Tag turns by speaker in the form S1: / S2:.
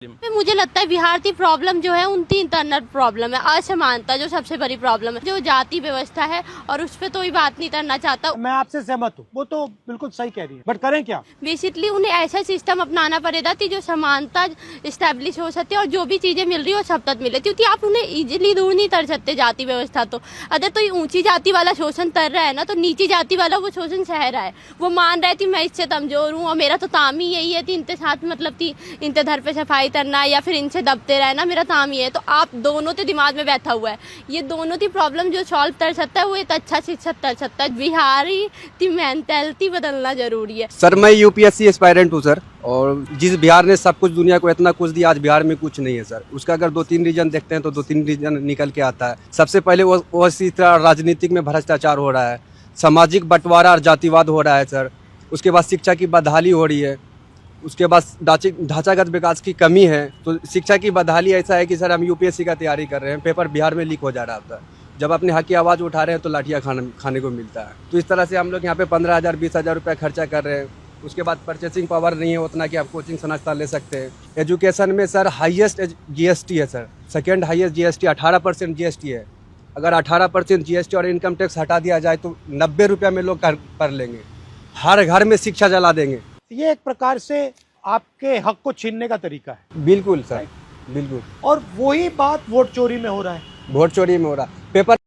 S1: मुझे लगता है बिहार की प्रॉब्लम जो है उनकी इंटरनल प्रॉब्लम है, असमानता जो सबसे बड़ी प्रॉब्लम है, जो जाति व्यवस्था है, और उस पर तो ही बात नहीं करना चाहता।
S2: मैं आपसे सहमत हूँ, वो तो बिल्कुल सही कह रही है, बट करें क्या?
S1: बेसिकली उन्हें ऐसा सिस्टम अपनाना पड़ेगा कि जो समानता इस्टेब्लिश हो सकती है और जो भी चीजें मिल रही है वो सब तक मिले, क्योंकि आप उन्हें इजीली दूर नहीं कर सकते जाति व्यवस्था। तो अगर तो ऊंची जाति वाला शोषण कर रहा है ना, तो नीची जाति वाला वो शोषण सह रहा है। वो मान रहा है कि मैं इससे कमजोर हूँ और मेरा तो काम ही यही है कि इनके साथ मतलब कि इनके घर पे सफाई करना या फिर इनसे दबते रहना, मेरा काम ये है। तो आप दोनों के दिमाग में बैठा हुआ है, ये दोनों की प्रॉब्लम जो सॉल्व कर सकता है वो एक अच्छा शिक्षक कर सकता है। बिहारी की मेंटालिटी बदलना जरूरी है।
S3: सर मैं यूपीएससी एस्पायरेंट हूँ सर, और जिस बिहार ने सब कुछ दुनिया को इतना कुछ दिया, आज बिहार में कुछ नहीं है सर। उसका अगर 2-3 रीजन देखते हैं तो 2-3 रीजन निकल के आता है। सबसे पहले वो इसी तरह राजनीतिक में भ्रष्टाचार हो रहा है, सामाजिक बंटवारा और जातिवाद हो रहा है सर। उसके बाद शिक्षा की बदहाली हो रही है, उसके बाद ढांचागत विकास की कमी है। तो शिक्षा की बदहाली ऐसा है कि सर हम यूपीएससी का तैयारी कर रहे हैं, पेपर बिहार में लीक हो जा रहा होता है। जब अपने हक की आवाज़ उठा रहे हैं तो लाठियाँ खाने को मिलता है। तो इस तरह से हम लोग यहाँ पे 15,000 20,000 रुपये खर्चा कर रहे हैं। उसके बाद परचेसिंग पावर नहीं है उतना कि आप कोचिंग संस्था ले सकते हैं। एजुकेशन में सर हाईएस्ट जीएसटी है sir, second highest GST 18% GST है। अगर 18% जीएसटी और इनकम टैक्स हटा दिया जाए तो 90 रुपये में लोग कर लेंगे। हर घर में शिक्षा जला देंगे।
S2: ये एक प्रकार से आपके हक को छीनने का तरीका है।
S3: बिल्कुल सर, बिल्कुल।
S2: और वही बात वोट चोरी में हो रहा है।
S3: वोट चोरी में हो रहा पेपर